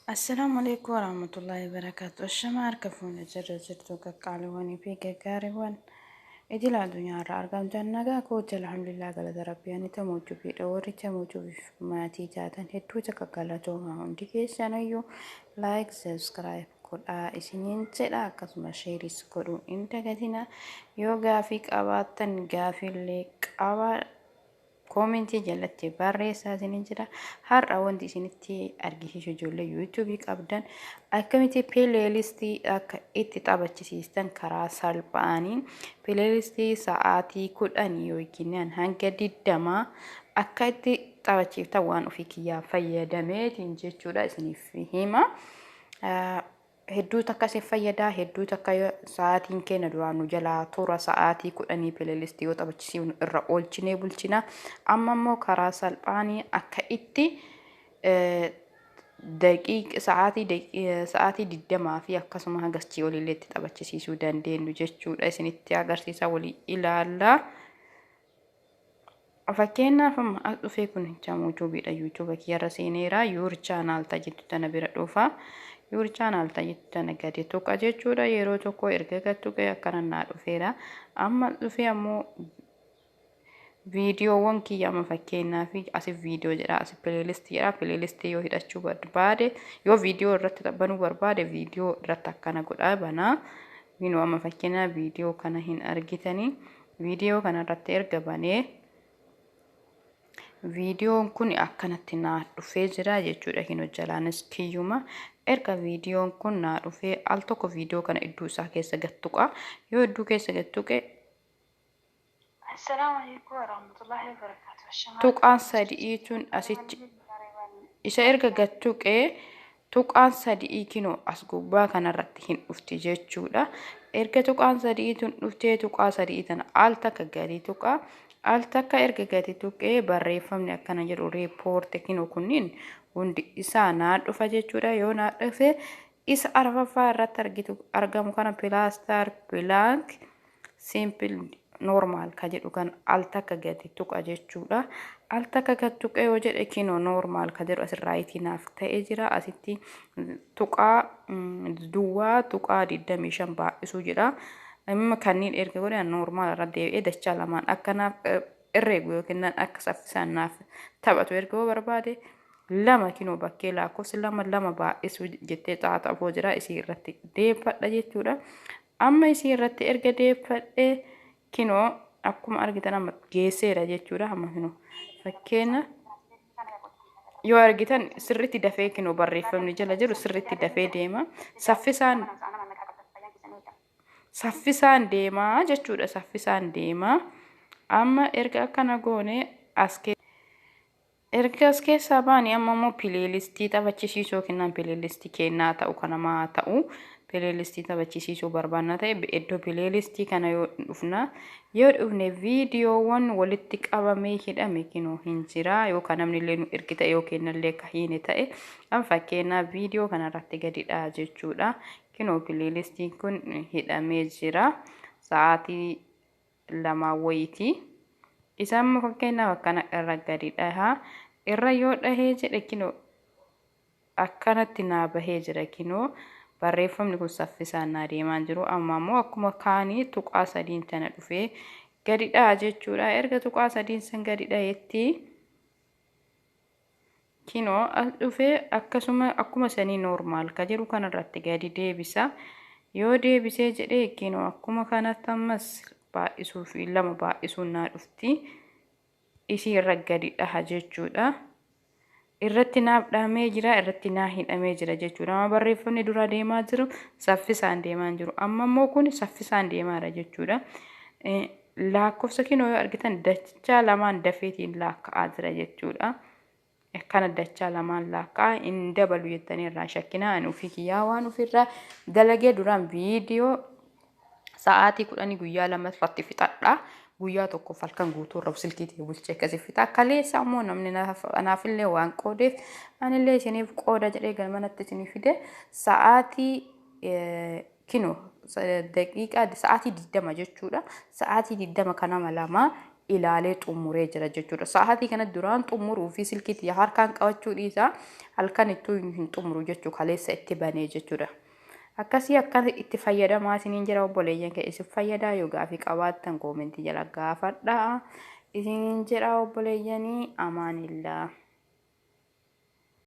Assalamu alaikum warahmatullahi wabarakatuh. Shama harkafuun jirra jirtu qaqqaaliwwanii fi gaggaariiwwan idil addunyaarraa argamtan nagaa kootti alhamdulillah galata rabbiin tamuuchuu fi dhawarricha muuchuuf maatii taatan hedduu takka galatooma hundi keessaniyyuu like subscribe godhaa isiniin jedha akkasuma sheeris godhuun hin dagatina yoo gaafii qabaattan gaafiillee qabaa komentii jalatti barreessaa isinin jira har'a wanti isinitti argisiisu ijoollee yuutuubii qabdan akkamitti pileelistii akka itti taphachisiistan karaa salphaaniin pileelistii sa'aatii 10 yookiin hanga 20 akka itti taphachiiftan waan ofii kiyyaa fayyadameetiin jechuudha isiniif hima. Hedduu takka si fayyadaa hedduu takka sa'aatiin keenya duraan nu jalaa tura sa'aatii 10 pileelistii yoo taphachisiifnu irra oolchinee bulchina amma immoo karaa salphaanii akka itti sa'aatii 20 fi akkasuma hangasii olillee itti taphachisiisuu dandeenyu jechuudha isinitti agarsiisa walii ilaallaa. Fakkeenyaaf as dhufee kun chamuutuubiidha yuutuuba kiyyarra seeneera yuur chaanaal tajitu tana bira dhufa. Yuur chaanaal tajitu tana gadi tuqa jechuudha yeroo tokko erga gattuqee akkana naa dhufeera amma dhufee ammoo viidiyoowwan kiyya amma fakkeenyaaf asif viidiyoo jedha asif pileelistii jedha pileelistii yoo hidhachuu barbaade yoo viidiyoo irratti taphanuu barbaade viidiyoo irratti akkana godhaa banaa viinoo amma fakkeenyaaf viidiyoo kana hin argitanii viidiyoo kana irratti erga banee viidiyoon kun akkanatti naa dhufee jira jechuudha hin hojjalaanis kiyyuma erga viidiyoon kun naa dhufee al tokko viidiyoo kana iddoo isaa keessa gattuqa yoo iddoo keessa gattuqe Assalamu alaikum warahmatullahi wabarakatuh. Tuqaan sadi'iituun asitti isa erga gattuqee tuqaan sadii kinoo as gubbaa kanarratti hin dhufti jechuudha. Erga tuqaan sadi'iituun dhuftee tuqaa sadii tana al takka gadi tuqaa al takka erga gadi tuqee barreeffamni akkana jedhu riipoorti kinoo kunniin hundi isaa naa dhufa jechuudha yoo naa dhufe isa arfaffaa irratti argamu kana pilaastar bilaank simple normal ka jedhu kan al takka gadi tuqa jechuudha al takka gadi tuqee yoo jedhe kinoo normal ka jedhu asirraayitiinaaf ta'ee jira asitti tuqaa duwwaa tuqaa 25 baay'isuu jedha amma kanniin erga godhan normal irra deebi'ee dachaa lamaan akkanaaf irreegu yookiin akka saffisaan naaf taphatu erga barbaade lama kinoo bakkee lakkoofsi lama baay'isuu jettee xaaxafoo jira isii irratti deeffadha jechuudha amma isii irratti erga deeffadhee kinoo akkuma argitan amma geesseera jechuudha amma kinoo fakkeenya yoo argitan sirriitti dafee kinoo barreeffamni jala jiru sirriitti dafee deema saffisaan deemaa jechuudha saffisaan deemaa amma erga akkana goone erga as keessaa baanii amma immoo pileelistii taphachisiisuu kennan pileelistii kennaa ta'u kanamaa ta'u pileelistii taphachisiisuu barbaanna ta'e iddoo pileelistii kana yoo dhufne viidiyoowwan walitti qabamee hidhame kinoo hin jira yookaan namni illee nu ergi ta'e yookiin illee kahiine ta'e amma fakkeenyaaf viidiyoo kanarratti gadidha jechuudha kinoo pileelistiin kun hidhamee jira sa'aatii 2 wayitii isaan fakkeenyaaf akkana irra gadidha irra yoo dhahee jedhe kinoo akkanatti naa bahee jira kinoo barreeffamni kun saffisaan naa deemaa jiru amma immoo akkuma kaanii tuqaa sadiin tana dhufee gadidha jechuudha erga tuqaa sadiin san gadidha yetti kinoo as dhufee akkuma sanii normaal ka jedhu kanarratti gadi deebisa yoo deebisee jedhe kinoo akkuma kanatti ammas baay'isuu fi lama baay'isuun naa dhufti isii irra gadidha jechuudha irratti naaf dhaamee jira irratti naa hidhamee jira jechuudha amma barreeffamni dura deemaa jiru saffisaan deemaa jiru amma immoo kun saffisaan deemaara jechuudha lakkoofsa kinoo yoo argitan dachaa lamaan dafeetiin laakka'aa jira jechuudha akkana dachaa lamaan laakka'aa hin dabalu jettanii irraa shakkinaa ani ofii kiyyaa waan ofirraa dalagee duraan viidiyoo sa'aatii 10 guyyaa 2 irratti fixadha guyyaa tokko falkan guutuu irra silkiitii bulchee akkasii fixa kaleessa ammoo namni naafillee waan qoodeef anillee isiniif qooda jedhee galmanatti isinii fide sa'aatii kinoo daqiiqaa sa'aatii 20 jechuudha sa'aatii 20 kanama lama ilaalee xumuree jira jechuudha. Sa'aatii kana duraan xumuruu fi silkiitti harkaan qabachuu dhiisa halkan ittuu hin xumuru jechuu kaleessa itti banee jechuudha. Akkasii akkan itti fayyadamaa isiniin jira obboleeyyan kee isin fayyadaa yoo gaafii qabaattan koomentii jala gaafadhaa. Isiniin jedha obboleeyyanii amaanillaa.